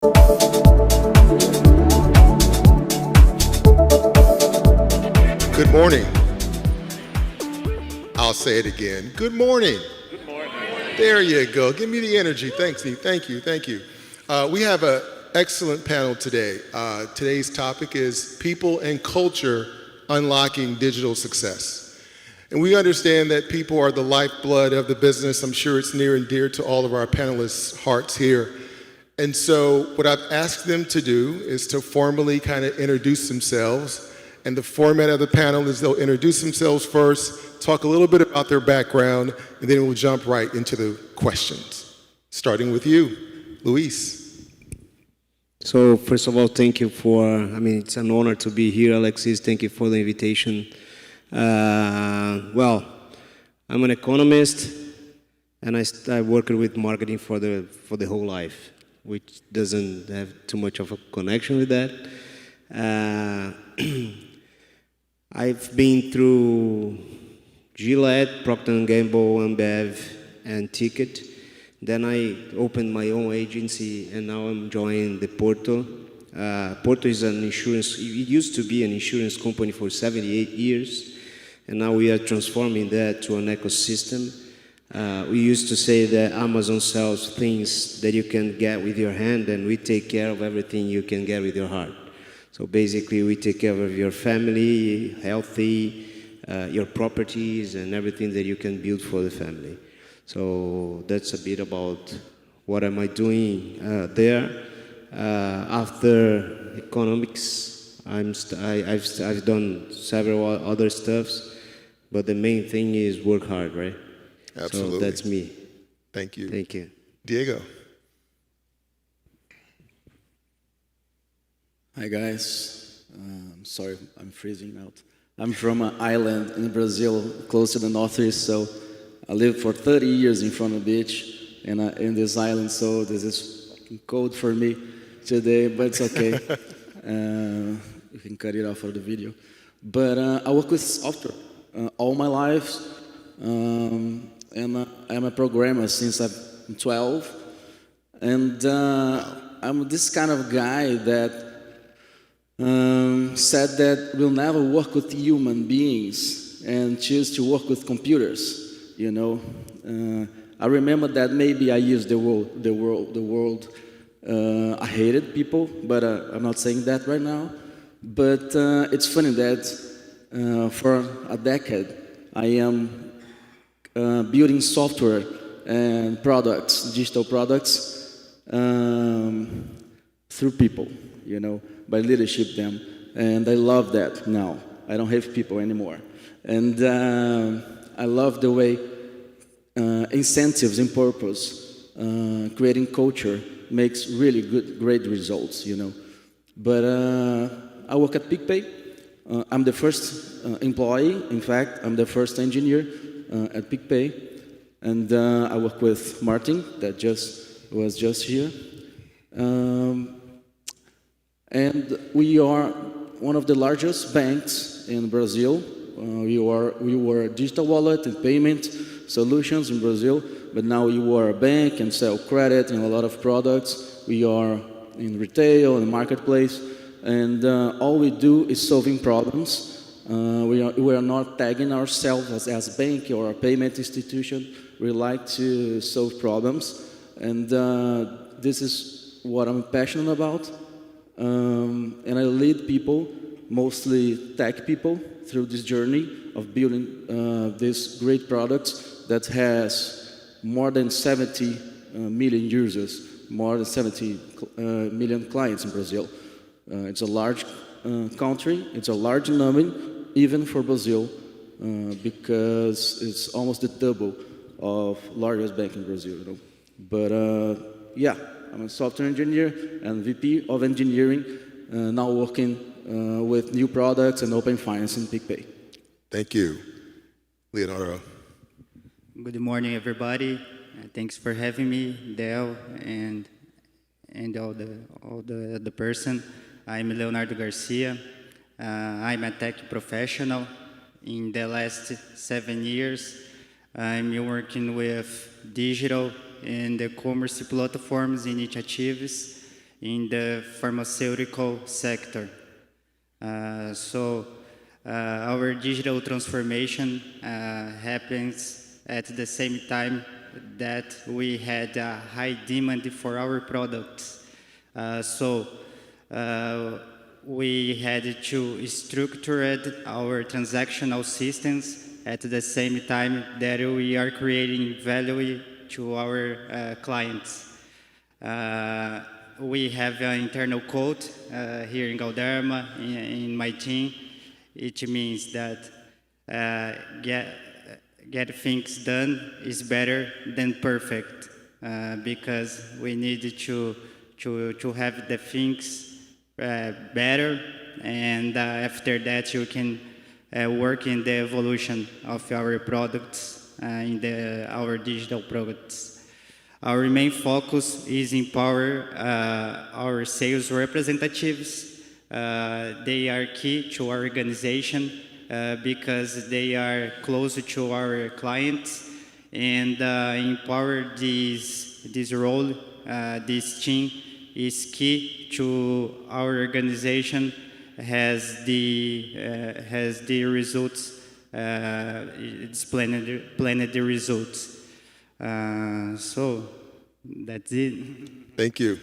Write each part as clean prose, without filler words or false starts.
Good morning. I'll say it again. Good morning. There you go. Give me the energy. Thanks, Steve. Thank you. Thank you. We have an excellent panel today. Today's topic is people and culture unlocking digital success. And we understand that people are the lifeblood of the business. I'm sure it's near and dear to all of our panelists' hearts here. And so what I've asked them to do is to formally kind of introduce themselves. And the format of the panel is they'll introduce themselves first, talk a little bit about their background, and then we'll jump right into the questions. Starting with you, Luis. So first of all, thank you it's an honor to be here, Alexis. Thank you for the invitation. Well, I'm an economist, and I worked with marketing for the whole life, which doesn't have too much of a connection with that. I've been through Gillette, Procter & Gamble, Ambev, and Ticket. Then I opened my own agency, and now I'm joining the Porto. Porto is an insurance, it used to be an insurance company for 78 years, and now we are transforming that to an ecosystem. We used to say that Amazon sells things that you can get with your hand, and we take care of everything you can get with your heart. So basically, we take care of your family, healthy, your properties, and everything that you can build for the family. So that's a bit about what am I doing there. After economics, I've done several other stuffs, but the main thing is work hard, right? Absolutely. So that's me. Thank you. Thank you. Diego. Hi guys, I'm sorry I'm freezing out. I'm from an island in Brazil, close to the northeast, so I lived for 30 years in front of the beach and in this island, so this is cold for me today, but it's okay. You can cut it off of the video. But I work with software all my life, and I'm a programmer since I'm 12, and I'm this kind of guy that said that we'll never work with human beings and choose to work with computers, you know. I remember that maybe I used the word, I hated people, but I'm not saying that right now. But it's funny that for a decade I am building software and products, digital products, through people, you know, by leadership them, and I love that now. I don't have people anymore, and I love the way incentives and purpose, creating culture makes really great results, you know. But I work at PicPay. I'm the first employee. In fact, I'm the first engineer at PicPay, and I work with Martin, that was just here. And we are one of the largest banks in Brazil. We were a digital wallet and payment solutions in Brazil, but now we are a bank and sell credit and a lot of products. We are in retail and marketplace, and all we do is solving problems. We are not tagging ourselves as a bank or a payment institution. We like to solve problems, and this is what I'm passionate about. And I lead people, mostly tech people, through this journey of building these great products that has more than 70 million users, more than 70 million clients in Brazil. It's a large country, it's a large number, even for Brazil, because it's almost the double of largest bank in Brazil, you know. But yeah. I'm a software engineer and VP of engineering, now working with new products and open finance in PicPay. Thank you. Leonardo. Good morning, everybody. Thanks for having me, Del, and all the person. I'm Leonardo Garcia. I'm a tech professional. In the last 7 years, I'm working with digital and the commerce platforms initiatives in the pharmaceutical sector. Our digital transformation happens at the same time that we had a high demand for our products. We had to structure our transactional systems at the same time that we are creating value to our clients. We have an internal code here in Galderma, in my team. It means that get things done is better than perfect, because we need to have the things better, and after that you can work in the evolution of our products, our digital products. Our main focus is empower our sales representatives. They are key to our organization because they are close to our clients, and empower this role, this team is key to our organization, has the results, it's planned results. So that's it. Thank you.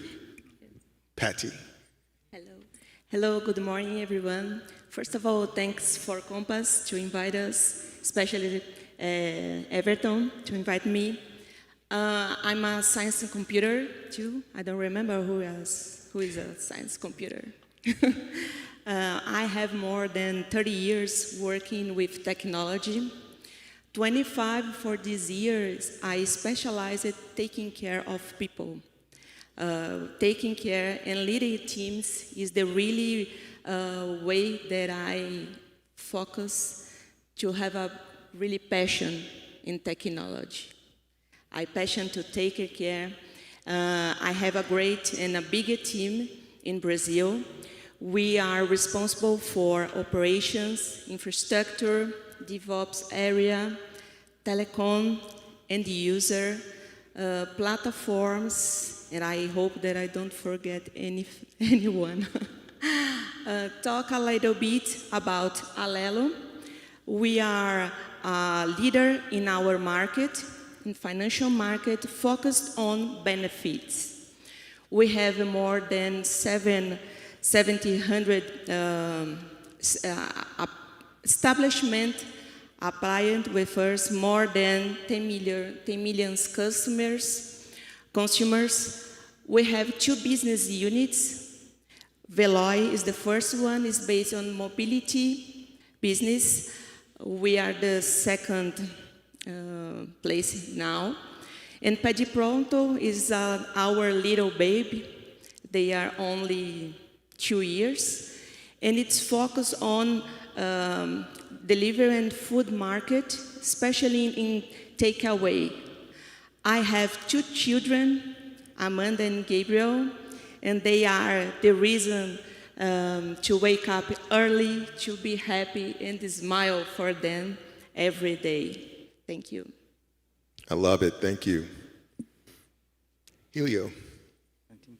Patty. Hello. Hello, good morning, everyone. First of all, thanks for Compass to invite us, especially Everton to invite me. I'm a science and computer too. I don't remember who is a science computer. I have more than 30 years working with technology. 25 for these years, I specialized taking care of people. Taking care and leading teams is the really way that I focus to have a really passion in technology. I passion to take care. I have a great and a bigger team in Brazil. We are responsible for operations, infrastructure, DevOps area, telecom, end user, platforms, and I hope that I don't forget anyone. Talk a little bit about Alelo. We are a leader in our market, in financial market, focused on benefits. We have more than 700 establishment applying with us, more than 10 million consumers. We have 2 business units. Veloy is the first one, is based on mobility business. We are the second place now. And Pede Pronto is our little baby. They are only 2 years. And it's focused on delivery and food market, especially in takeaway. I have 2 children, Amanda and Gabriel, and they are the reason to wake up early, to be happy, and smile for them every day. Thank you. I love it. Thank you. Helio.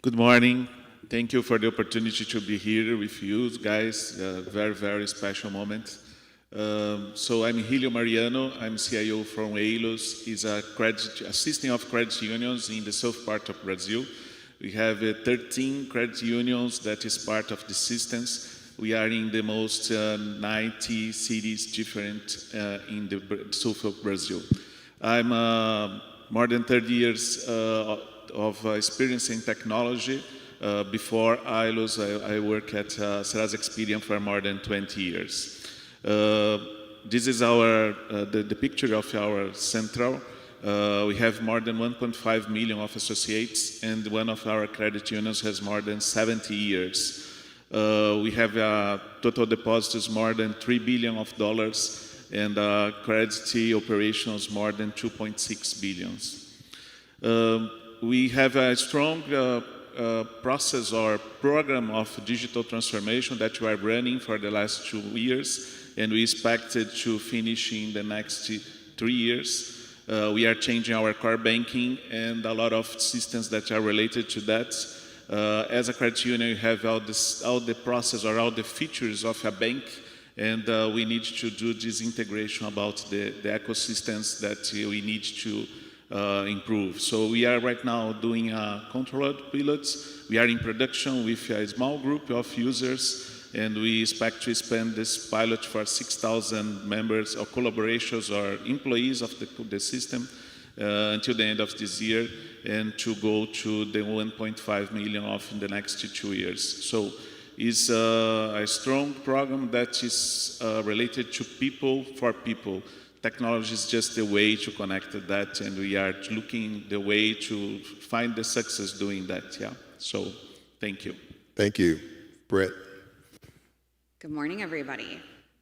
Good morning. Thank you for the opportunity to be here with you guys. Very, very special moment. So I'm Helio Mariano. I'm CIO from Eilos. He's a system of credit unions in the south part of Brazil. We have 13 credit unions that is part of the systems. We are in the most 90 cities different in the south of Brazil. I'm more than 30 years of experience in technology. Before Eilos, I work at Serasa Experian for more than 20 years. This is the picture of our central. We have more than 1.5 million of associates, and one of our credit unions has more than 70 years. We have total deposits more than $3 billion, and credit operations more than 2.6 billion. We have a strong process or program of digital transformation that we are running for the last 2 years, and we expect it to finish in the next 3 years. We are changing our core banking and a lot of systems that are related to that. As a credit union, you have all the process or all the features of a bank, and we need to do this integration about the ecosystems that we need to improve. So we are right now doing controlled pilots. We are in production with a small group of users, and we expect to expand this pilot for 6,000 members or collaborators or employees of the system until the end of this year, and to go to the 1.5 million in the next 2 years. So it's a strong program that is related to people for people. Technology is just a way to connect that, and we are looking the way to find the success doing that, yeah. So, thank you. Thank you. Brett. Good morning, everybody.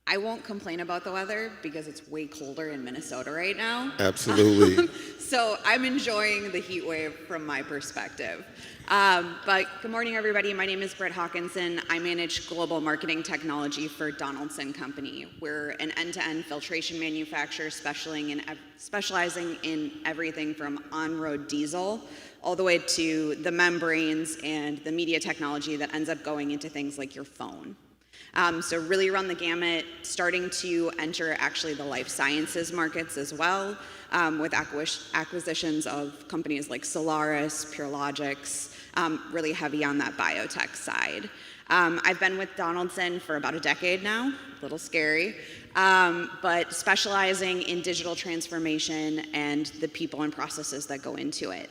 I won't complain about the weather because it's way colder in Minnesota right now. Absolutely. So I'm enjoying the heat wave from my perspective. But good morning, everybody. My name is Britt Hawkinson. I manage global marketing technology for Donaldson Company. We're an end-to-end filtration manufacturer specializing in everything from on-road diesel all the way to the membranes and the media technology that ends up going into things like your phone. So really run the gamut, starting to enter actually the life sciences markets as well, with acquisitions of companies like Solaris, Purelogix, really heavy on that biotech side. I've been with Donaldson for about a decade now, a little scary, but specializing in digital transformation and the people and processes that go into it.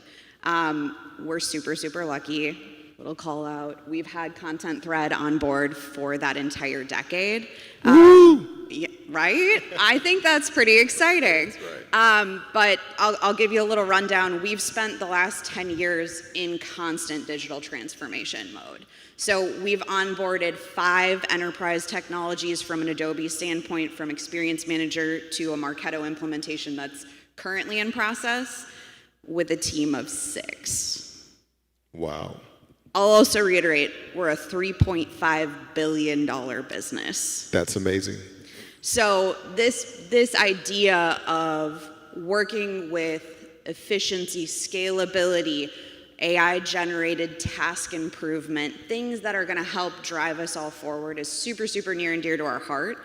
We're super, super lucky. Little call out. We've had Content Thread on board for that entire decade. Yeah, right? I think that's pretty exciting. That's right. But I'll give you a little rundown. We've spent the last 10 years in constant digital transformation mode. So we've onboarded 5 enterprise technologies from an Adobe standpoint, from Experience Manager to a Marketo implementation that's currently in process, with a team of 6. Wow. I'll also reiterate, we're a $3.5 billion business. That's amazing. So this idea of working with efficiency, scalability, AI-generated task improvement, things that are going to help drive us all forward is super, super near and dear to our heart.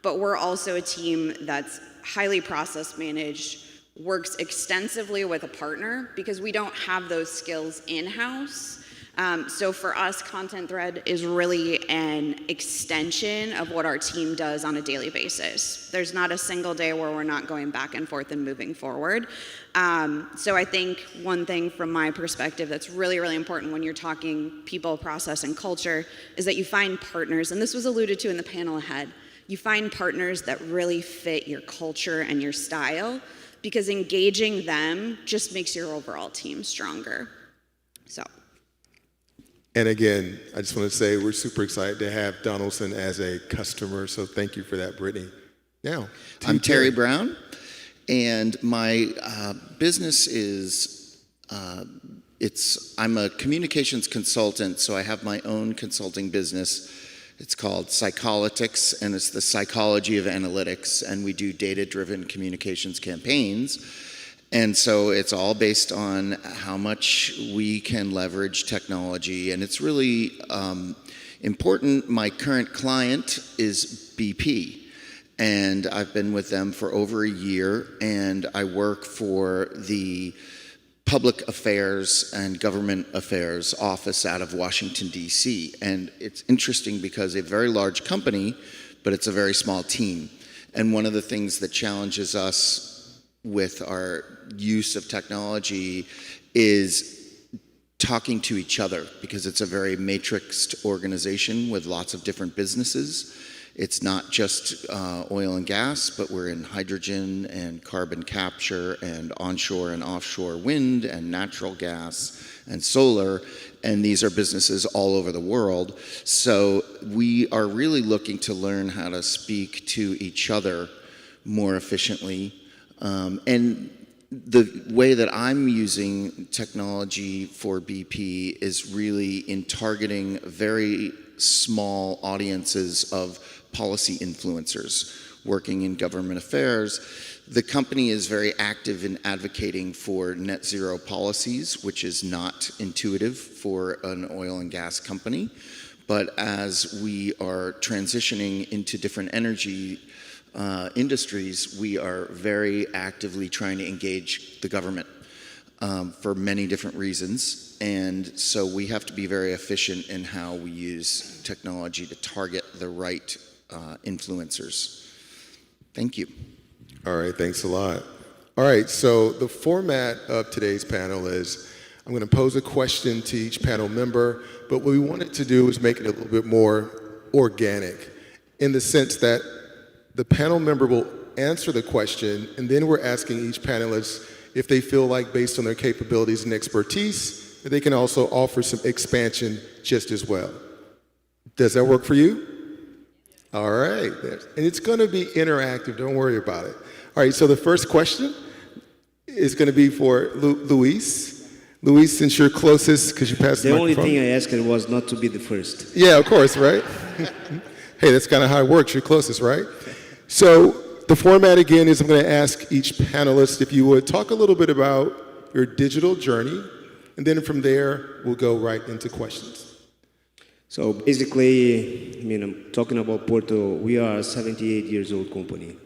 But we're also a team that's highly process managed, works extensively with a partner because we don't have those skills in-house. So for us, Content Thread is really an extension of what our team does on a daily basis. There's not a single day where we're not going back and forth and moving forward. So I think one thing from my perspective that's really, really important when you're talking people, process, and culture is that you find partners, and this was alluded to in the panel ahead, you find partners that really fit your culture and your style, because engaging them just makes your overall team stronger. So. And again, I just want to say we're super excited to have Donaldson as a customer, so thank you for that, Brittany. Now, I'm Terry Brown, and my business is, I'm a communications consultant, so I have my own consulting business. It's called Psycholytics, and it's the psychology of analytics, and we do data-driven communications campaigns. And so it's all based on how much we can leverage technology, and it's really important. My current client is BP, and I've been with them for over a year, and I work for the Public Affairs and Government Affairs office out of Washington, D.C. And it's interesting because a very large company, but it's a very small team. And one of the things that challenges us with our use of technology is talking to each other, because it's a very matrixed organization with lots of different businesses. It's not just oil and gas, but we're in hydrogen and carbon capture and onshore and offshore wind and natural gas and solar, and these are businesses all over the world. So we are really looking to learn how to speak to each other more efficiently. And the way that I'm using technology for BP is really in targeting very small audiences of policy influencers working in government affairs. The company is very active in advocating for net zero policies, which is not intuitive for an oil and gas company. But as we are transitioning into different energy industries, we are very actively trying to engage the government for many different reasons. And so we have to be very efficient in how we use technology to target the right influencers. Thank you. All right, thanks a lot. All right, so the format of today's panel is I'm going to pose a question to each panel member, but what we wanted to do is make it a little bit more organic in the sense that the panel member will answer the question, and then we're asking each panelist if they feel like, based on their capabilities and expertise, that they can also offer some expansion just as well. Does that work for you? All right, and it's going to be interactive, don't worry about it. All right, so the first question is going to be for Luis. Luis, since you're closest, because you passed the microphone. The only thing I asked was not to be the first. Yeah, of course, right? Hey, that's kind of how it works, you're closest, right? So the format again is I'm going to ask each panelist if you would talk a little bit about your digital journey, and then from there, we'll go right into questions. So basically, I'm talking about Porto. We are a 78 years old company,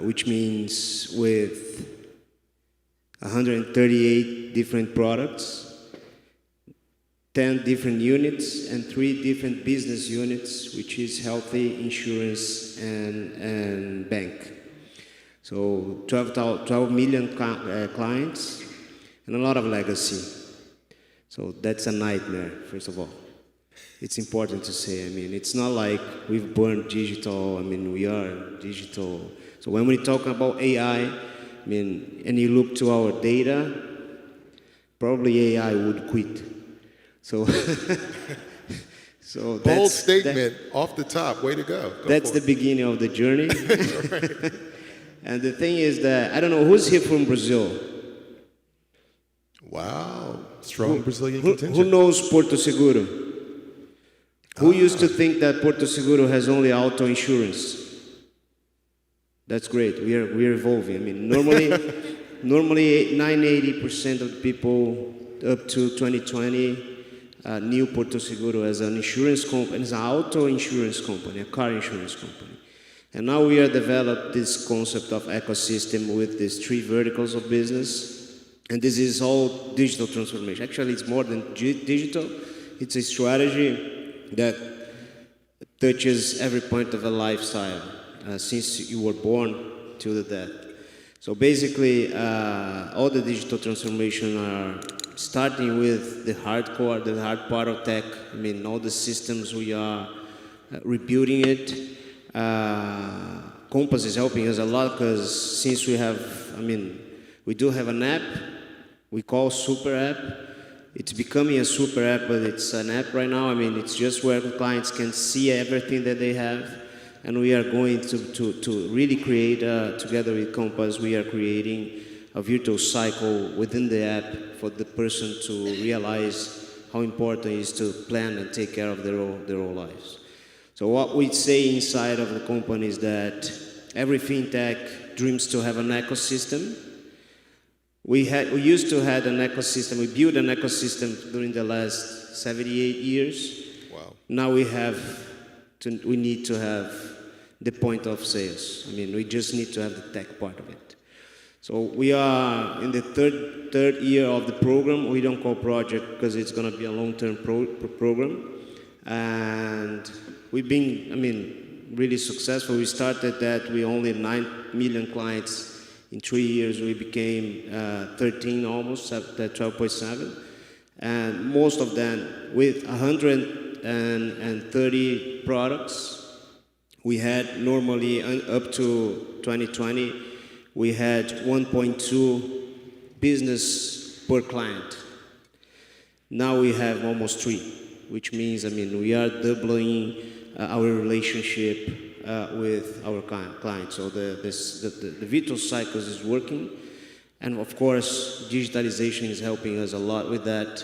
which means with 138 different products, 10 different units, and 3 different business units, which is healthy, insurance, and bank. So 12 million clients and a lot of legacy. So that's a nightmare, first of all. It's important to say, it's not like we've burned digital, we are digital. So when we talk about AI, and you look to our data, probably AI would quit. So, so bold statement off the top, way to go. That's the beginning of the journey. And the thing is that, I don't know, who's here from Brazil? Wow, strong Brazilian contingent. Who knows Porto Seguro? Who used to think that Porto Seguro has only auto insurance? That's great. We are evolving. Normally 80% of the people up to 2020 knew Porto Seguro as an insurance company, as an auto insurance company, a car insurance company. And now we are developed this concept of ecosystem with these 3 verticals of business. And this is all digital transformation. Actually, it's more than digital. It's a strategy that touches every point of a lifestyle, since you were born till the death. So basically, all the digital transformation are starting with the hardcore, the hard part of tech. All the systems, we are rebuilding it. Compass is helping us a lot because since we have, we do have an app we call Super App. It's becoming a super app, but it's an app right now. It's just where the clients can see everything that they have. And we are going to really create, together with Compass, we are creating a virtual cycle within the app for the person to realize how important it is to plan and take care of their own lives. So what we say inside of the company is that every fintech dreams to have an ecosystem. We used to have an ecosystem. We built an ecosystem during the last 78 years. Wow. Now we need to have the point of sales. We just need to have the tech part of it. So we are in the third year of the program. We don't call project because it's going to be a long-term program. And we've been, really successful. We started that with only 9 million clients. In 3 years, we became 13 almost, at 12.7. And most of them with 130 products. We had normally, up to 2020, we had 1.2 business per client. Now we have almost 3, which means, we are doubling our relationship with our clients. So the virtual cycles is working. And of course, digitalization is helping us a lot with that.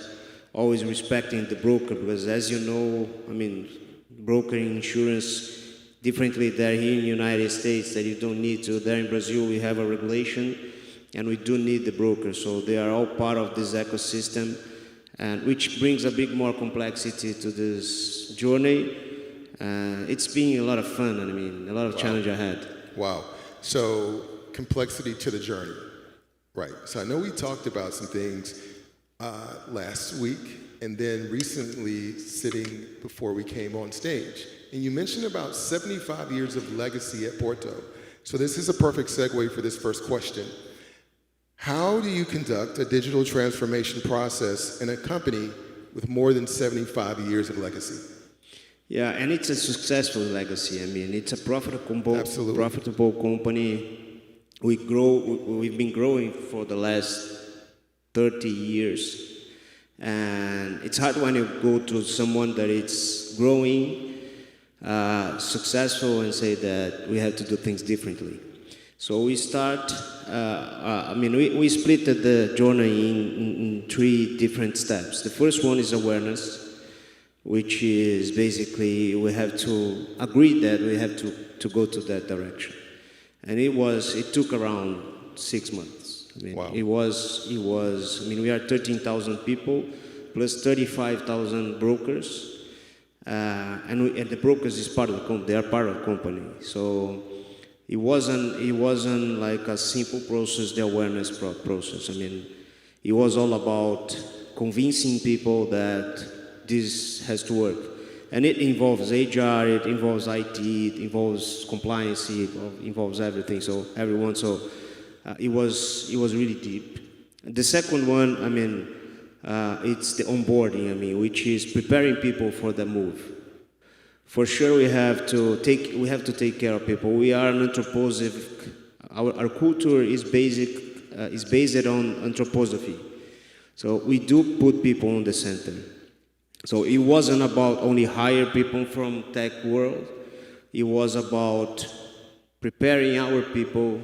always respecting the broker, because as you know, I mean, brokering insurance differently there here in the United States that you don't need to. There in Brazil, we have a regulation, and we do need the brokers. So they are all part of this ecosystem, and which brings a bit more complexity to this journey. It's been a lot of fun, and I mean, a lot of challenge ahead. Wow. So complexity to the journey. Right. So I know we talked about some things last week and then recently sitting before we came on stage. And you mentioned about 75 years of legacy at Porto. So this is a perfect segue for this first question. How do you conduct a digital transformation process in a company with more than 75 years of legacy? Yeah, and it's a successful legacy. I mean, it's a profitable company. We've been growing for the last 30 years. And it's hard when you go to someone that is growing, successful, and say that we have to do things differently. So we start, we split the journey in 3 different steps. The first one is awareness, which is basically we have to agree that we have to go to that direction. And it took around 6 months. I mean, wow. we are 13,000 people plus 35,000 brokers. And the brokers is part of the company, they are part of the company. So it wasn't like a simple process, the awareness process. I mean, it was all about convincing people that this has to work. And it involves HR, it involves IT, it involves compliance, it involves everything, so everyone. So it was really deep. The second one, it's the onboarding, which is preparing people for the move. For sure, we have to take care of people. We are an anthroposophic. Our culture is based on anthroposophy. So we do put people in the center. So it wasn't about only hire people from tech world. It was about preparing our people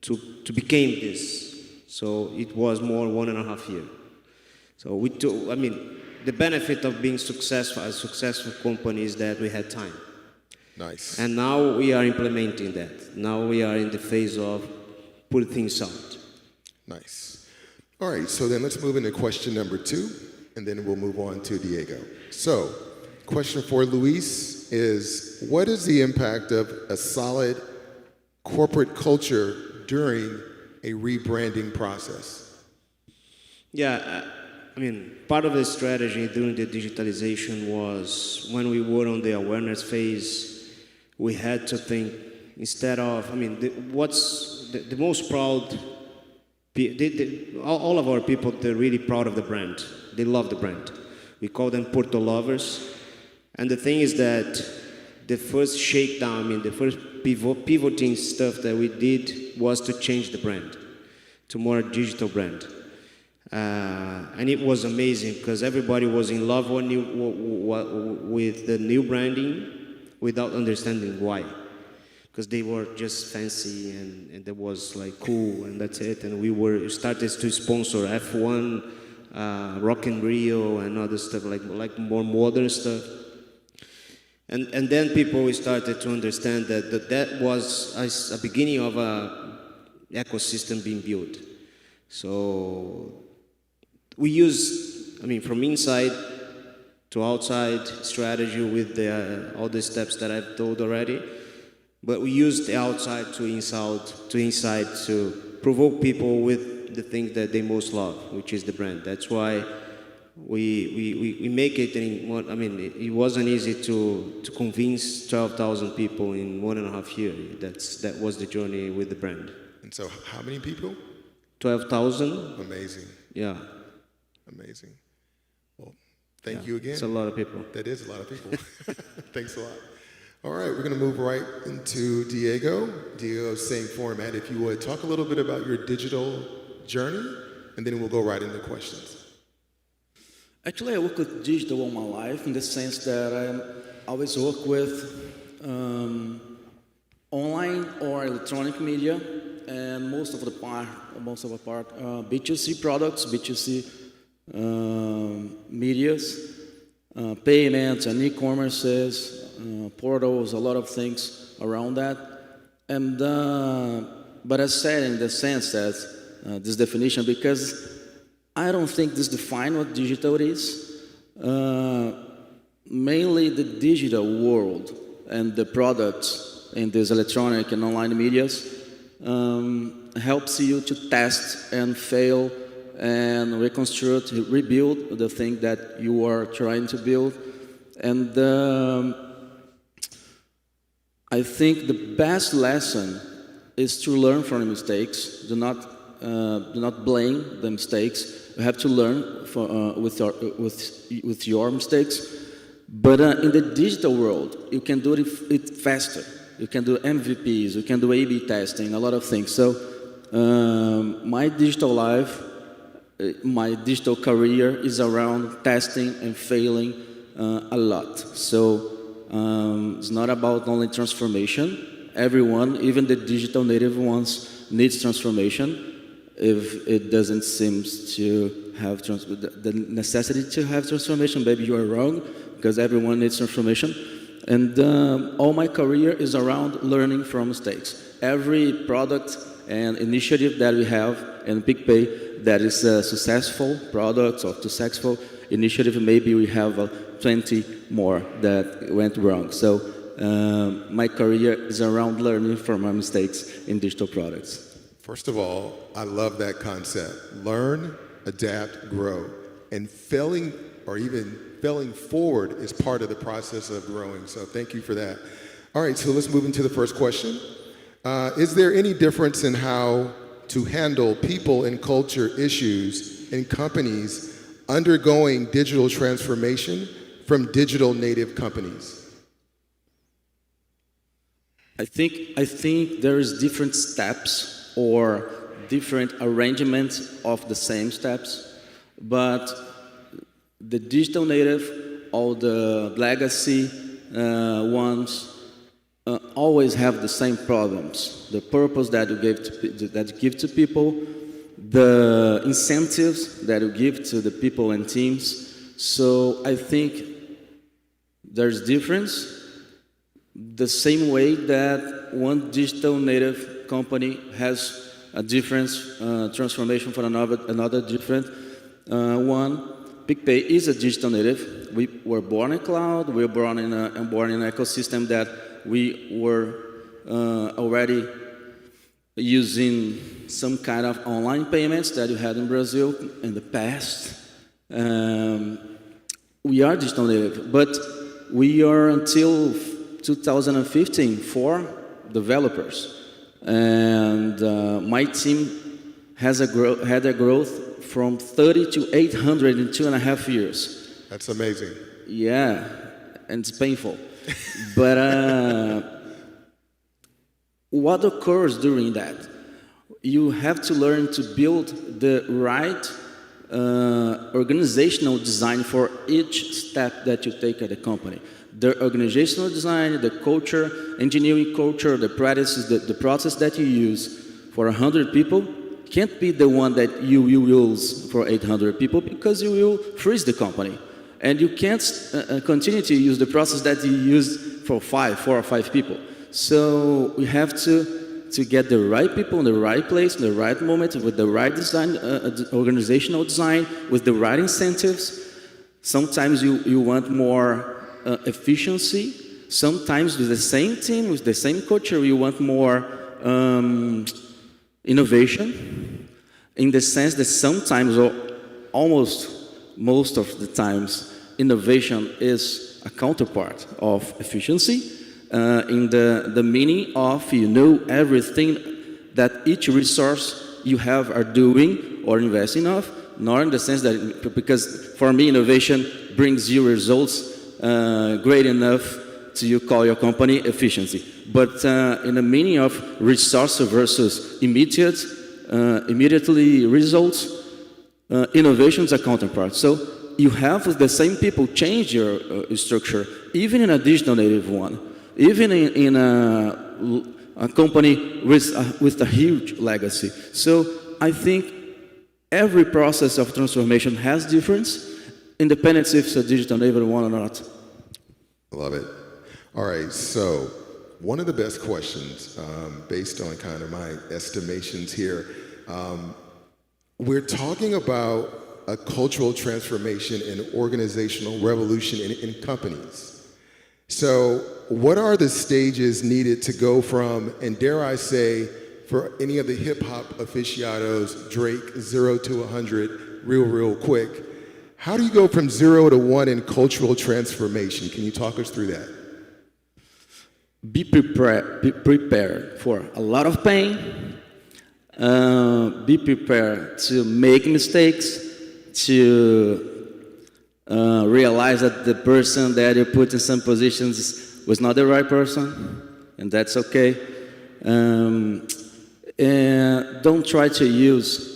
to become this. So it was more 1.5 years. So the benefit of being successful, a successful company, is that we had time. Nice. And now we are implementing that. Now we are in the phase of putting things out. Nice. All right, so then let's move into question number 2, and then we'll move on to Diego. So, question for Luis is, what is the impact of a solid corporate culture during a rebranding process? Yeah, part of the strategy during the digitalization was when we were on the awareness phase, we had to think instead of, what's the most proud, all of our people, they're really proud of the brand. They love the brand. We call them Porto lovers. And the thing is that the first shakedown, the first pivoting stuff that we did was to change the brand to more digital brand. And it was amazing because everybody was in love with the new branding without understanding why. Because they were just fancy and it was like cool and that's it. And we started to sponsor F1, Rock in Rio and other stuff, like more modern stuff. And then people started to understand that was a beginning of a ecosystem being built. So we used, from inside to outside strategy with all the steps that I've told already. But we used the outside to inside to provoke people with the things that they most love, which is the brand. That's why we make it it wasn't easy to convince 12,000 people in 1.5 years. That was the journey with the brand. And so how many people? 12,000. Amazing. Yeah. Amazing. Well, thank you again. It's a lot of people. That is a lot of people. Thanks a lot. All right, we're going to move right into Diego. Diego, same format. If you would, talk a little bit about your digital journey, and then we'll go right into questions. Actually, I work with digital all my life in the sense that I always work with online or electronic media, and most of the part, B2C products, B2C medias, payments and e-commerces, portals, a lot of things around that. And but I said in the sense that this definition, because I don't think this defines what digital is. Mainly the digital world and the products in these electronic and online medias helps you to test and fail and reconstruct, rebuild the thing that you are trying to build. And I think the best lesson is to learn from mistakes. Do not blame the mistakes. You have to learn with your mistakes. But in the digital world, you can do it faster. You can do MVPs, you can do A/B testing, a lot of things. So my digital life, my digital career is around testing and failing a lot. So it's not about only transformation. Everyone, even the digital native ones, needs transformation. If it doesn't seem to have the necessity to have transformation, maybe you are wrong, because everyone needs transformation. And all my career is around learning from mistakes. Every product and initiative that we have in PicPay that is a successful product or successful initiative, maybe we have 20 more that went wrong. So my career is around learning from my mistakes in digital products. First of all, I love that concept. Learn, adapt, grow. And failing or even failing forward is part of the process of growing. So thank you for that. All right, so let's move into the first question. Is there any difference in how to handle people and culture issues in companies undergoing digital transformation from digital native companies? I think there is different steps or different arrangements of the same steps, but the digital native, all the legacy ones, always have the same problems. The purpose that you give to people, the incentives that you give to the people and teams. So I think there's difference. The same way that one digital native company has a different transformation for another different one. PicPay is a digital native. We were born in cloud. We were born in an ecosystem that we were already using some kind of online payments that you had in Brazil in the past. We are digital native, but we are until 2015 for developers. And my team had a growth from 30 to 800 in 2.5 years. That's amazing. Yeah, and it's painful. But what occurs during that? You have to learn to build the right organizational design for each step that you take at the company. The organizational design, the culture, engineering culture, the practices, the process that you use for 100 people can't be the one that you will use for 800 people, because you will freeze the company. And you can't continue to use the process that you use for 4 or 5 people. So we have to get the right people in the right place, in the right moment, with the right design, organizational design, with the right incentives. Sometimes you want more efficiency. Sometimes with the same team, with the same culture, you want more innovation, in the sense that sometimes, or almost most of the times, innovation is a counterpart of efficiency, in the meaning of you know everything that each resource you have are doing or investing of, nor in the sense that, because for me innovation brings you results great enough to you call your company efficiency. But in the meaning of resource versus immediately results, innovation is a counterpart. So you have with the same people change your structure, even in a digital native one, even in a company with a huge legacy. So I think every process of transformation has difference, independent if it's a digital native one or not. Love it. All right, so one of the best questions, based on kind of my estimations here, we're talking about a cultural transformation and organizational revolution in companies. So what are the stages needed to go from, and dare I say, for any of the hip hop aficionados, Drake, 0 to 100, real quick, how do you go from 0 to 1 in cultural transformation? Can you talk us through that? Be prepared for a lot of pain. Be prepared to make mistakes, to realize that the person that you put in some positions was not the right person, and that's okay. And don't try to use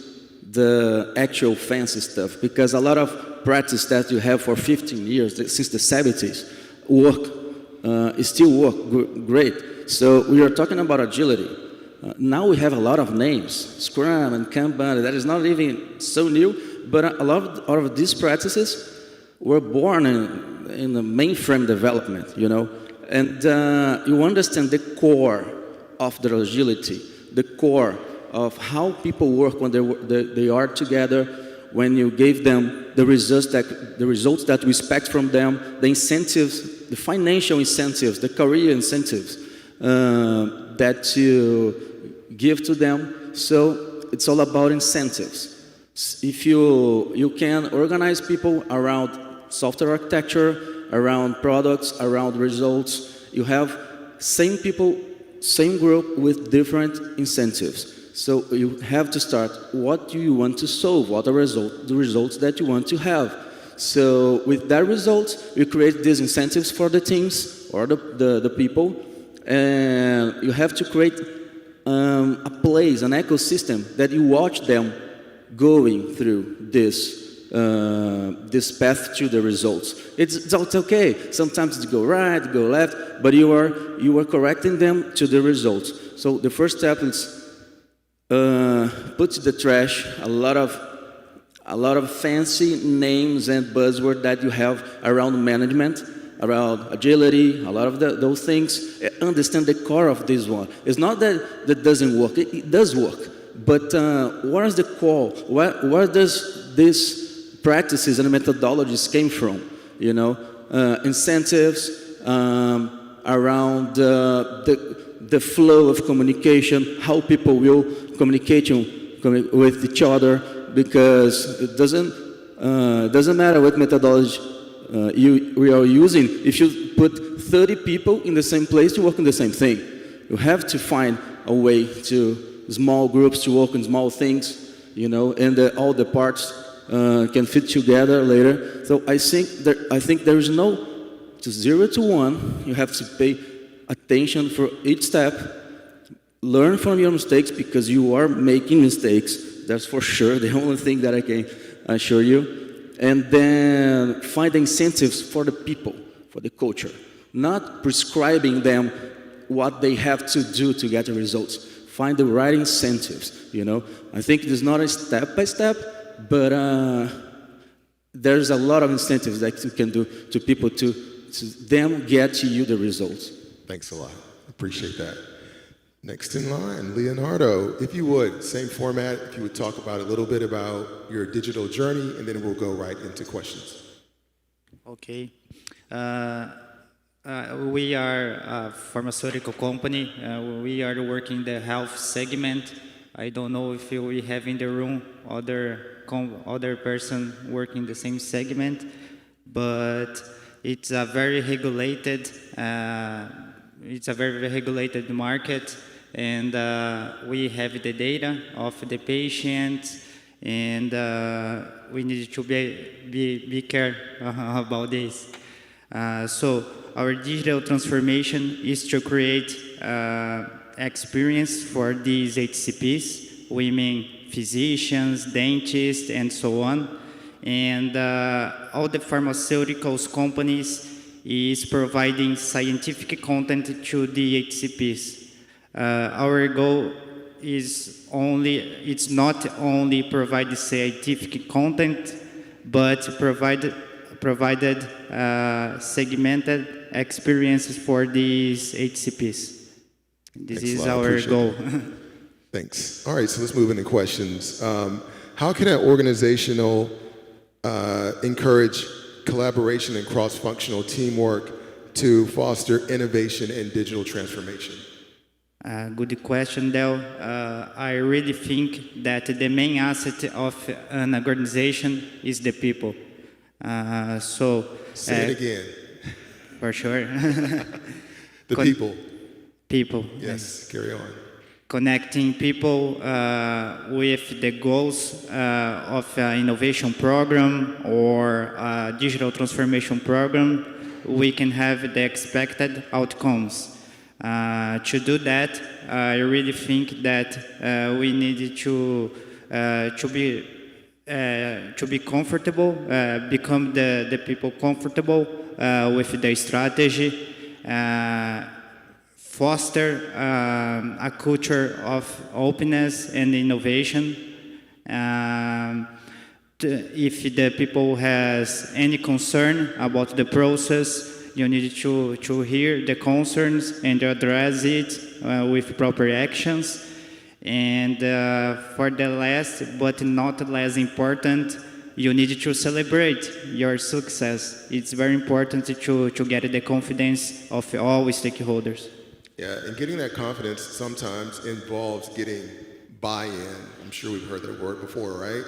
the actual fancy stuff, because a lot of practice that you have for 15 years, since the 70s, it still work great. So we are talking about agility. Now we have a lot of names, Scrum and Kanban, that is not even so new, but a lot of these practices were born in the mainframe development, you know, and you understand the core of the agility, the core of how people work when they are together, when you gave them the results that we expect from them, the incentives, the financial incentives, the career incentives that you give to them. So it's all about incentives. If you can organize people around software architecture, around products, around results, you have same people, same group with different incentives. So you have to start, what do you want to solve? What are the results that you want to have? So with that result, you create these incentives for the teams or the people, and you have to create a place, an ecosystem that you watch them going through this path to the results. It's okay. Sometimes it go right, go left, but you are correcting them to the results. So the first step is put to the trash a lot of fancy names and buzzwords that you have around management, around agility, a lot of those things. Understand the core of this one. It's not that doesn't work. It does work. But what is the core? Where does these practices and methodologies came from? You know, incentives around the flow of communication, how people will communicate with each other, because it doesn't matter what methodology we are using. If you put 30 people in the same place to work on the same thing, you have to find a way to small groups to work on small things, you know, and all the parts can fit together later. So I think there is no 0 to 1. You have to pay attention for each step. Learn from your mistakes, because you are making mistakes. That's for sure. The only thing that I can assure you. And then find incentives for the people, for the culture. Not prescribing them what they have to do to get the results. Find the right incentives, you know. I think it is not a step-by-step, but there's a lot of incentives that you can do to people to them get to you the results. Thanks a lot. Appreciate that. Next in line, Leonardo, if you would, same format, if you would talk about a little bit about your digital journey, and then we'll go right into questions. Okay. We are a pharmaceutical company. We are working the health segment. I don't know if we have in the room other person working the same segment, but it's a very regulated. It's a very regulated market, and we have the data of the patient, and we need to be careful about this. So our digital transformation is to create experience for these HCPs, women physicians, dentists, and so on. And all the pharmaceuticals companies is providing scientific content to the HCPs. Our goal it's not only provide scientific content, but provided segmented experiences for these HCPs. This Thanks a is lot. I our appreciate goal. Thanks. All right, so let's move into questions. How can an organizational encourage collaboration and cross-functional teamwork to foster innovation and digital transformation? Good question, Del. I really think that the main asset of an organization is the people. Say it again. For sure. The people. People. Yes, carry on. Connecting people with the goals of an innovation program or a digital transformation program, we can have the expected outcomes. To do that, I really think that we need to be comfortable, become the people comfortable with the strategy, foster a culture of openness and innovation. If the people has any concern about the process, you need to hear the concerns and address it with proper actions. And for the last, but not less important, you need to celebrate your success. It's very important to get the confidence of all stakeholders. Yeah, and getting that confidence sometimes involves getting buy-in. I'm sure we've heard that word before, right?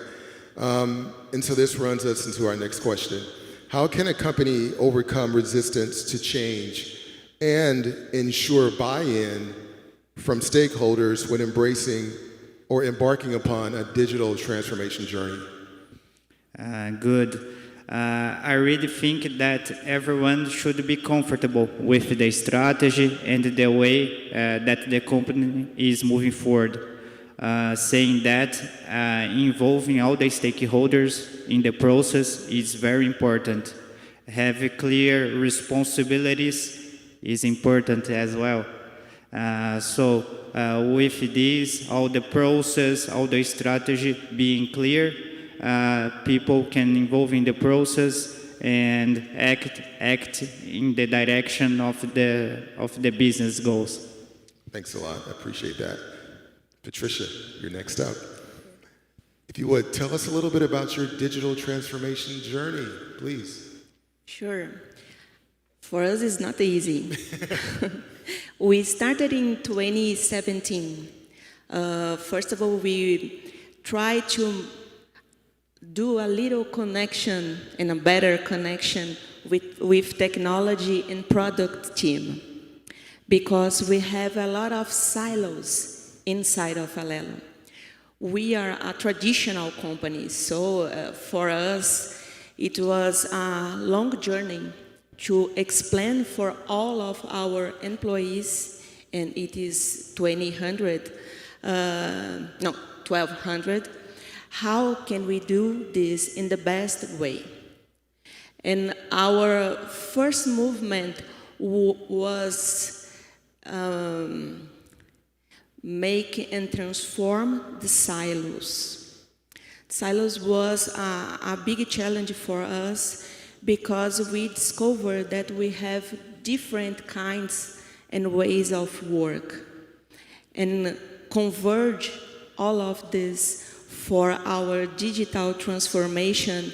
And so this runs us into our next question. How can a company overcome resistance to change and ensure buy-in from stakeholders when embracing or embarking upon a digital transformation journey? Good. I really think that everyone should be comfortable with the strategy and the way that the company is moving forward. Saying that involving all the stakeholders in the process is very important. Have clear responsibilities is important as well. With this, all the process, all the strategy being clear, people can involve in the process and act in the direction of the business goals. Thanks a lot. I appreciate that. Patricia, you're next up. If you would, tell us a little bit about your digital transformation journey, please. Sure. For us, it's not easy. We started in 2017. First of all, we tried to do a little connection and a better connection with technology and product team, because we have a lot of silos inside of Alelo. We are a traditional company, so for us, it was a long journey to explain for all of our employees, and it is 1,200, how can we do this in the best way? And our first movement was make and transform the silos. Silos was a big challenge for us because we discovered that we have different kinds and ways of work, and converge all of this for our digital transformation.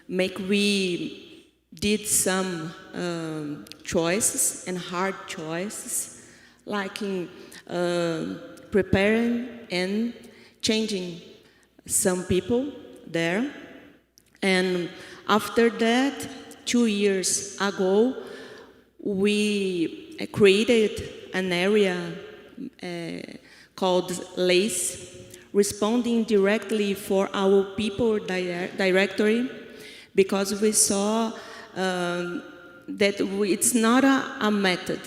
We did some choices and hard choices, like in preparing and changing some people there. And after that, 2 years ago, we created an area called LACE, responding directly for our people directory, because we saw that it's not a method.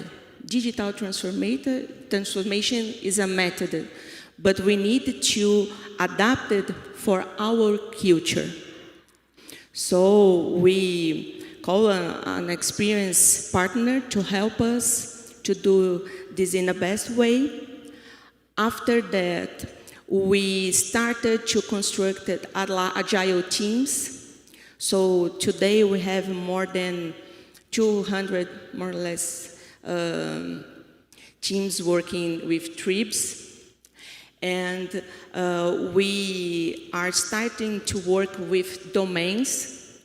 Digital transformation is a method, but we need to adapt it for our culture. So we call an experienced partner to help us to do this in the best way. After that, we started to construct agile teams. So today we have more than 200, more or less, teams working with tribes. And we are starting to work with domains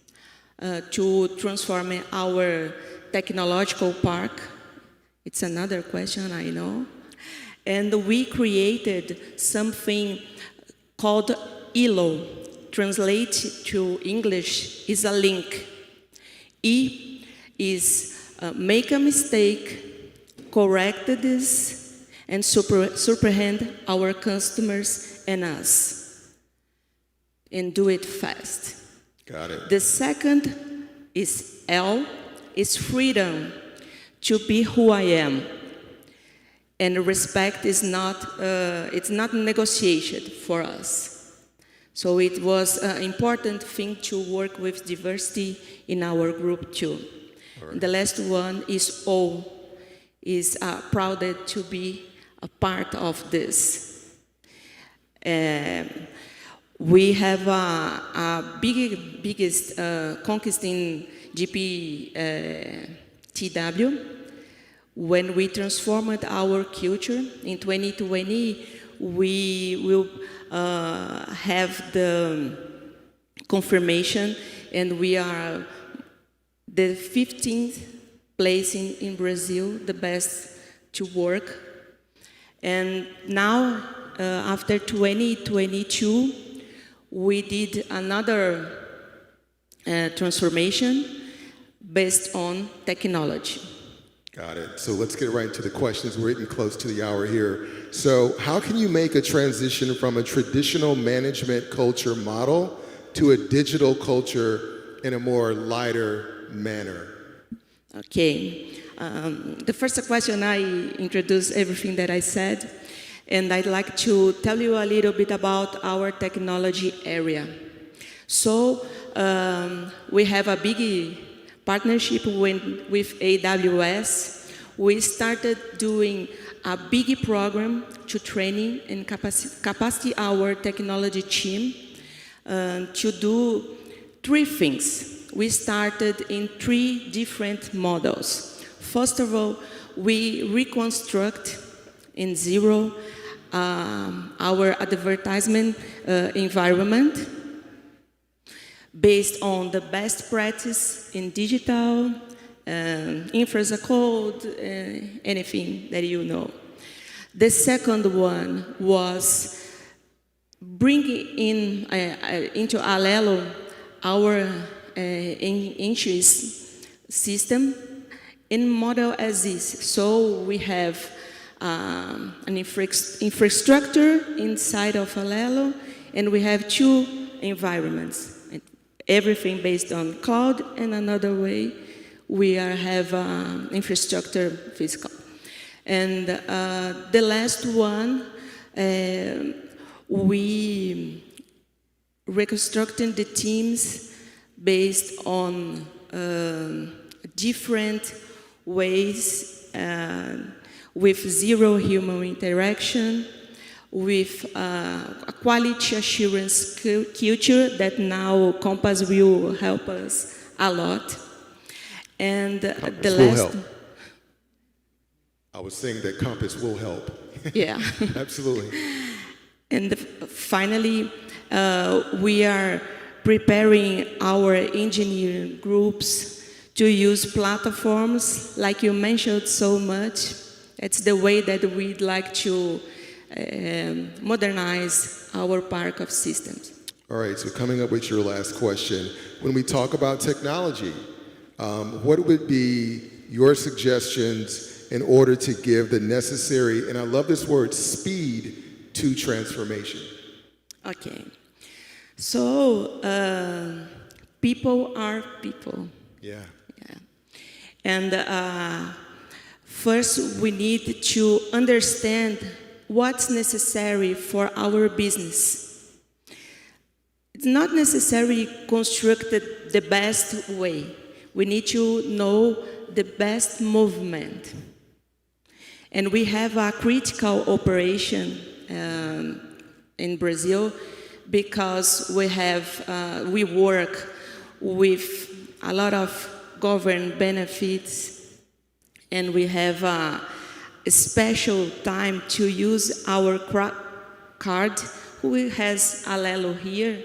to transform our technological park. It's another question, I know. And we created something called ELO. Translate to English is a link. E is make a mistake, correct this, and surprehend our customers and us. And do it fast. Got it. The second is L, is freedom to be who I am. And respect is not, it's not negotiated for us. So it was an important thing to work with diversity in our group too. Right. The last one is O, is proud to be a part of this. We have a biggest conquest in GPTW. When we transformed our culture in 2020, we will have the confirmation, and we are the 15th place in Brazil, the best to work. And now, after 2022, we did another transformation based on technology. Got it. So let's get right into the questions. We're getting close to the hour here. So how can you make a transition from a traditional management culture model to a digital culture in a more lighter manner? Okay. The first question, I introduced everything that I said, and I'd like to tell you a little bit about our technology area. So we have a big partnership with AWS. We started doing a big program to training and capacity our technology team to do 3 things. We started in 3 different models. First of all, we reconstruct in zero our advertisement environment based on the best practice in digital, infra as a code, anything that you know. The second one was bringing in into Alelo our entries system in model as is. So we have an infrastructure inside of Alelo, and we have 2 environments. Everything based on cloud, and another way we have infrastructure physical. And the last one, we reconstructing the teams based on different ways with zero human interaction, with a quality assurance culture that now Compass will help us a lot. And the last... Help. I was saying that Compass will help. Yeah. Absolutely. And finally, we are preparing our engineering groups to use platforms, like you mentioned so much. It's the way that we'd like to modernize our park of systems. All right, so coming up with your last question. When we talk about technology, what would be your suggestions in order to give the necessary, and I love this word, speed to transformation? Okay. So, people are people. Yeah. And first, we need to understand what's necessary for our business. It's not necessarily constructed the best way. We need to know the best movement. And we have a critical operation in Brazil because we work with a lot of government benefits, and we have a special time to use our card. Who has Alelo here?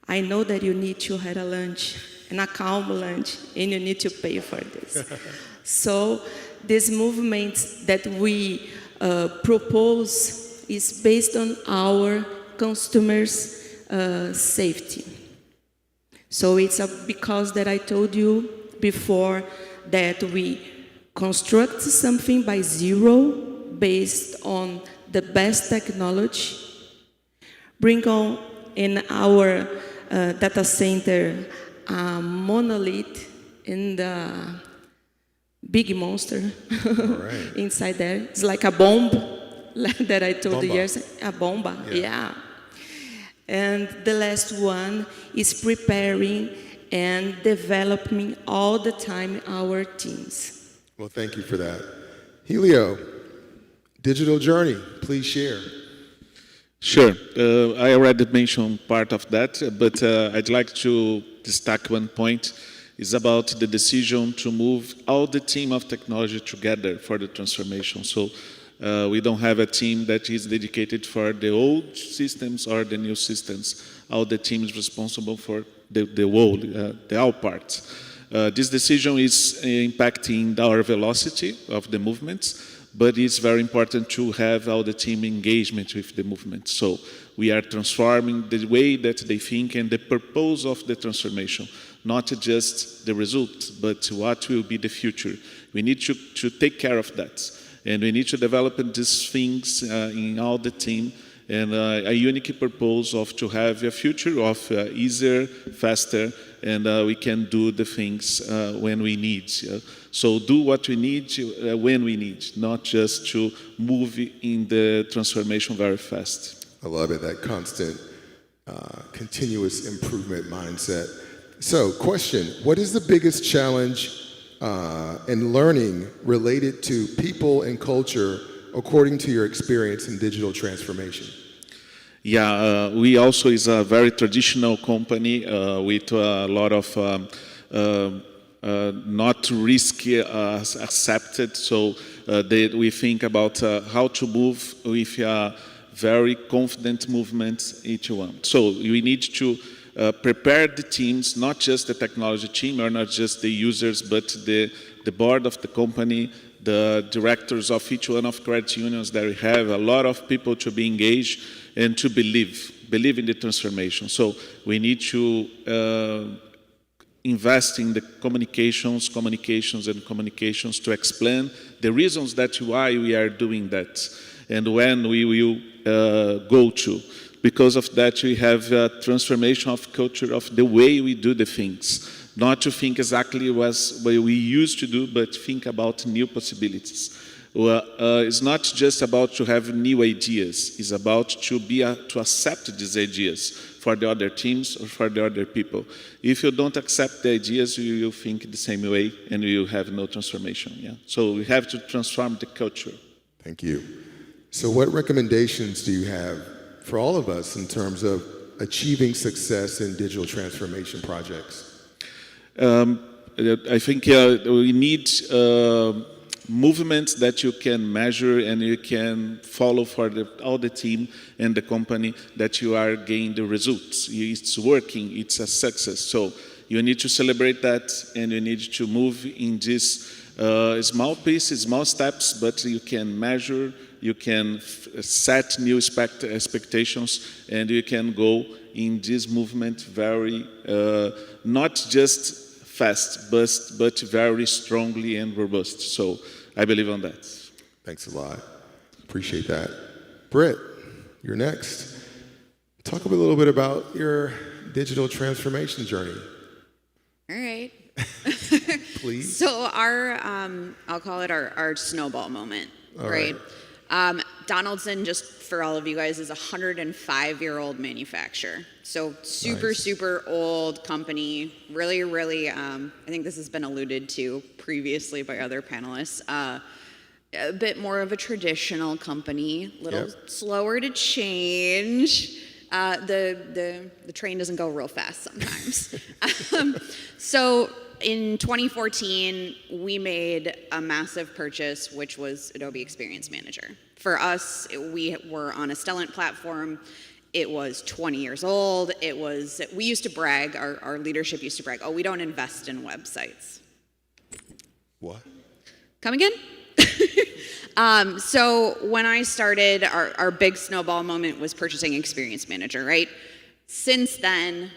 I know that you need to have a lunch, a calm lunch, and you need to pay for this. So this movement that we propose is based on our customers' safety. So it's because that I told you before that we construct something by zero based on the best technology, bring on in our data center a monolith in the big monster inside there. It's like a bomb that I told you yesterday. A bomba, yeah. And the last one is preparing and developing all the time our teams. Well, thank you for that. Helio, digital journey, please share. Sure. I already mentioned part of that, but I'd like to destack one point. It's about the decision to move all the team of technology together for the transformation. So we don't have a team that is dedicated for the old systems or the new systems. All the team is responsible for the whole, the all parts. This decision is impacting our velocity of the movements, but it's very important to have all the team engagement with the movement. So we are transforming the way that they think and the purpose of the transformation, not just the result, but what will be the future. We need to take care of that. And we need to develop these things in all the team, and a unique purpose of to have a future of easier, faster, and we can do the things when we need. So do what we need when we need, not just to move in the transformation very fast. I love it, that constant, continuous improvement mindset. So, question, what is the biggest challenge and learning related to people and culture according to your experience in digital transformation? Yeah, we also is a very traditional company with a lot of not risky accepted. So we think about how to move with a very confident movement each one. So we need to prepare the teams, not just the technology team or not just the users, but the board of the company, the directors of each one of credit unions that we have, a lot of people to be engaged and to believe in the transformation. So we need to invest in the communications to explain the reasons that why we are doing that and when we will go to. Because of that, we have a transformation of culture of the way we do the things. Not to think exactly as we used to do, but think about new possibilities. It's not just about to have new ideas. It's about to accept these ideas for the other teams or for the other people. If you don't accept the ideas, you will think the same way and you will have no transformation. Yeah. So we have to transform the culture. Thank you. So what recommendations do you have for all of us in terms of achieving success in digital transformation projects? I think we need movements that you can measure and you can follow for all the team and the company that you are getting the results. It's working, it's a success. So you need to celebrate that and you need to move in this small pieces, small steps, but you can measure, you can set new expectations, and you can go in this movement very, not just fast, but very strongly and robust. So I believe on that. Thanks a lot. Appreciate that. Britt, you're next. Talk a little bit about your digital transformation journey. All right. Please. So our, I'll call it our snowball moment, All right? Donaldson, just for all of you guys, is a 105-year-old manufacturer. So super old company. Really, really, I think this has been alluded to previously by other panelists. A bit more of a traditional company, a little slower to change. The train doesn't go real fast sometimes. So in 2014, we made a massive purchase, which was Adobe Experience Manager. For us, we were on a Stellent platform. It was 20 years old. We used to brag, our leadership used to brag, oh, we don't invest in websites. What? Come again? So when I started, our big snowball moment was purchasing Experience Manager, right? Since then,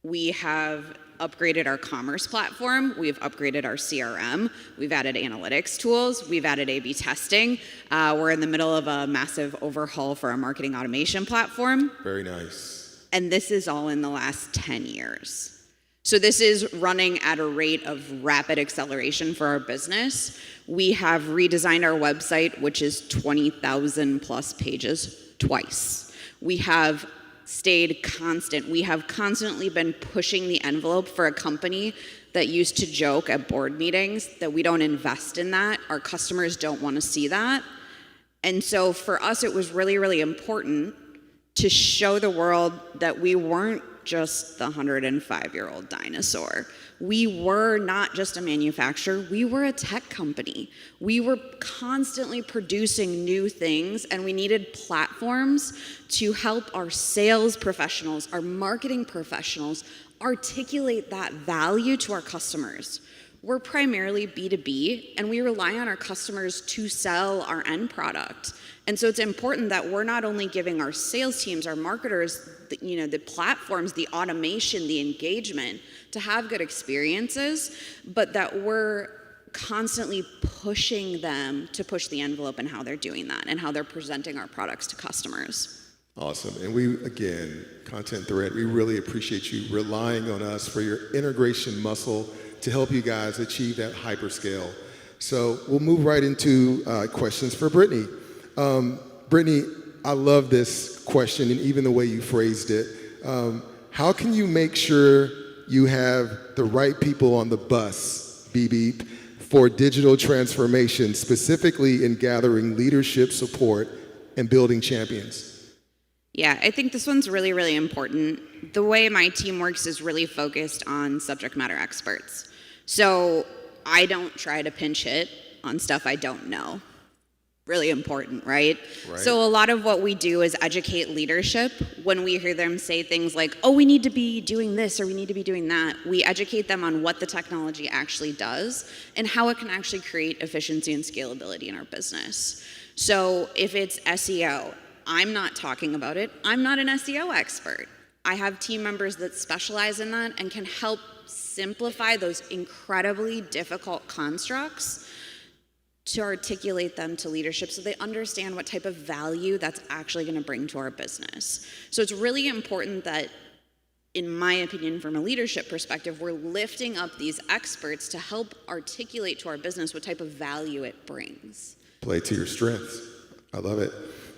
we have upgraded our commerce platform. We've upgraded our CRM. We've added analytics tools. We've added A/B testing. We're in the middle of a massive overhaul for our marketing automation platform. Very nice. And this is all in the last 10 years. So this is running at a rate of rapid acceleration for our business. We have redesigned our website, which is 20,000 plus pages, twice. We have stayed constant. We have constantly been pushing the envelope for a company that used to joke at board meetings that we don't invest in that. Our customers don't want to see that. And so for us, it was really, really important to show the world that we weren't just the 105-year-old dinosaur. We were not just a manufacturer, we were a tech company. We were constantly producing new things, and we needed platforms to help our sales professionals, our marketing professionals, articulate that value to our customers. We're primarily B2B, and we rely on our customers to sell our end product. And so it's important that we're not only giving our sales teams, our marketers, the platforms, the automation, the engagement to have good experiences, but that we're constantly pushing them to push the envelope in how they're doing that and how they're presenting our products to customers. Awesome. And we, again, Content Thread, we really appreciate you relying on us for your integration muscle to help you guys achieve that hyperscale. So we'll move right into questions for Brittany. Brittany, I love this question and even the way you phrased it. How can you make sure you have the right people on the bus, beep beep, for digital transformation, specifically in gathering leadership support and building champions? Yeah, I think this one's really, really important. The way my team works is really focused on subject matter experts. So I don't try to pinch hit on stuff I don't know. Really important, right? So a lot of what we do is educate leadership. When we hear them say things like, oh, we need to be doing this or we need to be doing that, we educate them on what the technology actually does and how it can actually create efficiency and scalability in our business. So if it's SEO, I'm not talking about it. I'm not an SEO expert. I have team members that specialize in that and can help simplify those incredibly difficult constructs to articulate them to leadership so they understand what type of value that's actually going to bring to our business. So it's really important that, in my opinion, from a leadership perspective, we're lifting up these experts to help articulate to our business what type of value it brings. Play to your strengths. I love it.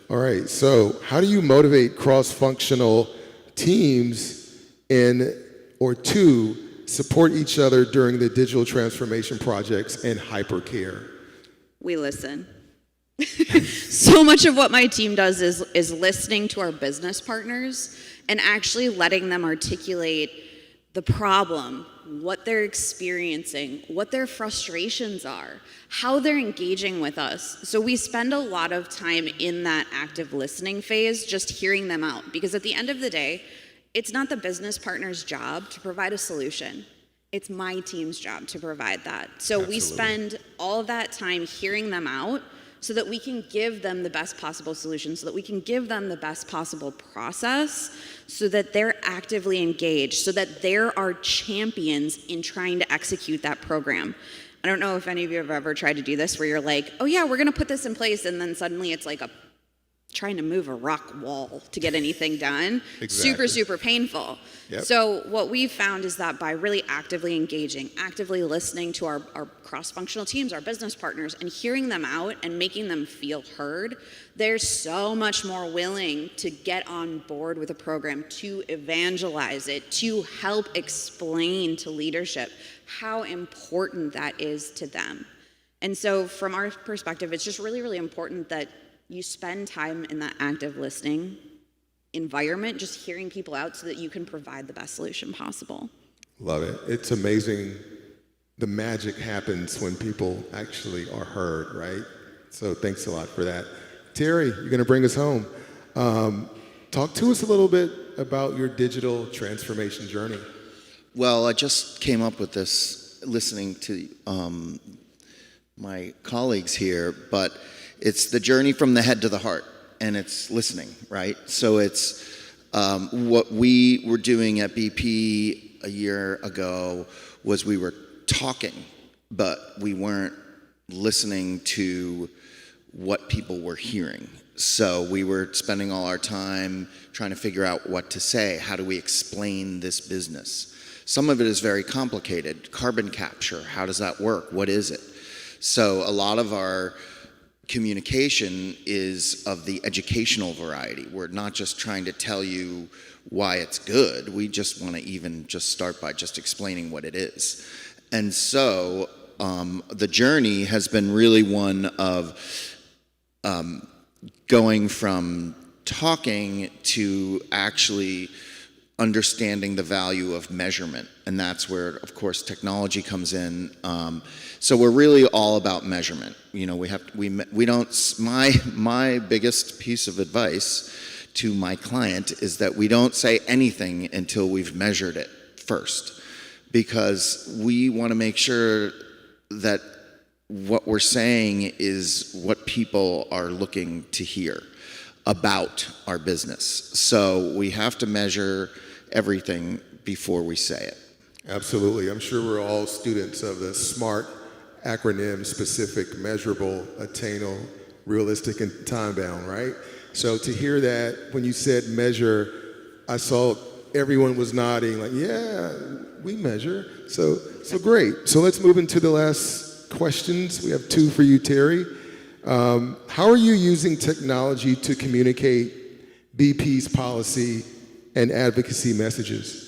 All right, so how do you motivate cross-functional teams to support each other during the digital transformation projects and hypercare? We listen. So much of what my team does is listening to our business partners and actually letting them articulate the problem, what they're experiencing, what their frustrations are, how they're engaging with us. So we spend a lot of time in that active listening phase just hearing them out, because at the end of the day, it's not the business partner's job to provide a solution. It's my team's job to provide that. So we spend all of that time hearing them out so that we can give them the best possible solution, so that we can give them the best possible process, so that they're actively engaged, so that they're our champions in trying to execute that program. I don't know if any of you have ever tried to do this where you're like, oh yeah, we're gonna put this in place, and then suddenly it's like a trying to move a rock wall to get anything done. Exactly. Super painful. Yep. So what we've found is that by really actively engaging, actively listening to our cross-functional teams, our business partners, and hearing them out and making them feel heard, they're so much more willing to get on board with a program, to evangelize it, to help explain to leadership how important that is to them. And so from our perspective, it's just really important that you spend time in that active listening environment, just hearing people out so that you can provide the best solution possible. Love it. It's amazing. The magic happens when people actually are heard, right? So thanks a lot for that. Terry, you're going to bring us home. Talk to us a little bit about your digital transformation journey. Well, I just came up with this listening to my colleagues here, but it's the journey from the head to the heart, and it's listening, right? So it's what we were doing at BP a year ago was we were talking, but we weren't listening to what people were hearing. So we were spending all our time trying to figure out what to say. How do we explain this business? Some of it is very complicated. Carbon capture, how does that work? What is it? So a lot of our communication is of the educational variety. We're not just trying to tell you why it's good. We just want to even just start by just explaining what it is. And so the journey has been really one of going from talking to actually understanding the value of measurement. And that's where, of course, technology comes in. So we're really all about measurement. You know, my biggest piece of advice to my client is that we don't say anything until we've measured it first, because we want to make sure that what we're saying is what people are looking to hear about our business. So we have to measure everything before we say it. Absolutely. I'm sure we're all students of the SMART acronym: specific, measurable, attainable, realistic, and time-bound, right? So to hear that, when you said measure, I saw everyone was nodding like, yeah, we measure. So great. So let's move into the last questions. We have two for you, Terry. How are you using technology to communicate BP's policy and advocacy messages?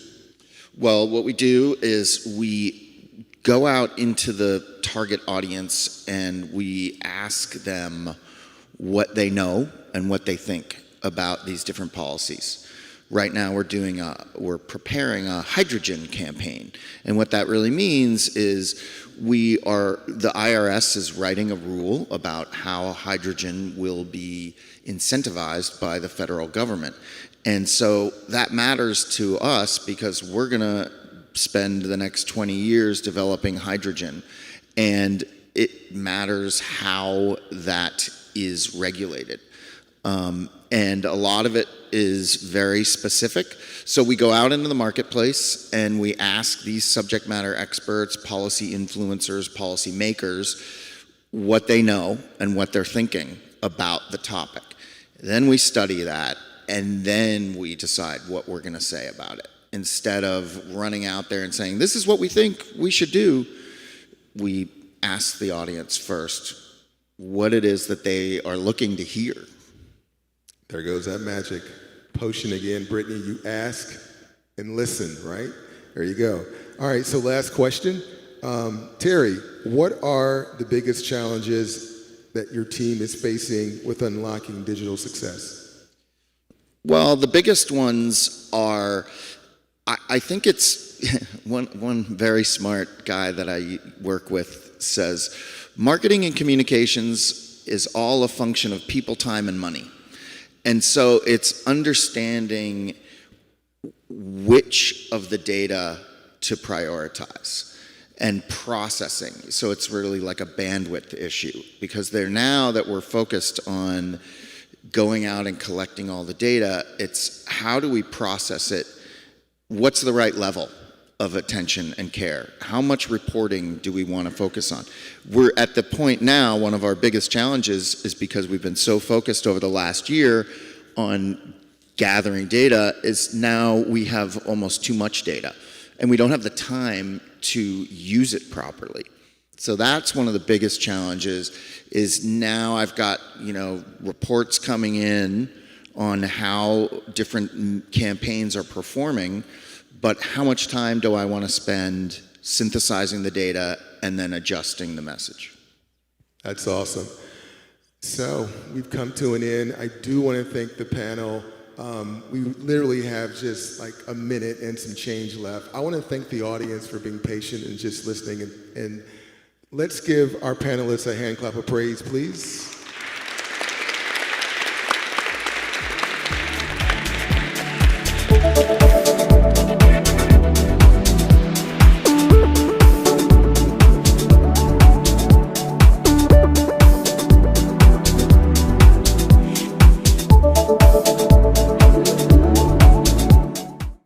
Well, what we do is we go out into the target audience and we ask them what they know and what they think about these different policies. Right now we're preparing a hydrogen campaign. And what that really means is the IRS is writing a rule about how hydrogen will be incentivized by the federal government. And so that matters to us because we're going to spend the next 20 years developing hydrogen. And it matters how that is regulated. And a lot of it is very specific. So we go out into the marketplace and we ask these subject matter experts, policy influencers, policy makers, what they know and what they're thinking about the topic. Then we study that, and then we decide what we're going to say about it. Instead of running out there and saying, this is what we think we should do, we ask the audience first what it is that they are looking to hear. There goes that magic potion again, Brittany. You ask and listen, right? There you go. All right, so last question. Terry, what are the biggest challenges that your team is facing with unlocking digital success? Well, the biggest ones are, I think it's one very smart guy that I work with says, marketing and communications is all a function of people, time, and money. And so it's understanding which of the data to prioritize and processing. So it's really like a bandwidth issue, because now that we're focused on going out and collecting all the data, it's how do we process it? What's the right level of attention and care? How much reporting do we want to focus on? We're at the point now, one of our biggest challenges is because we've been so focused over the last year on gathering data, is now we have almost too much data and we don't have the time to use it properly. So that's one of the biggest challenges, is now I've got, reports coming in on how different campaigns are performing, but how much time do I want to spend synthesizing the data and then adjusting the message? That's awesome. So we've come to an end. I do want to thank the panel. We literally have just like a minute and some change left. I want to thank the audience for being patient and just listening. And let's give our panelists a hand clap of praise, please.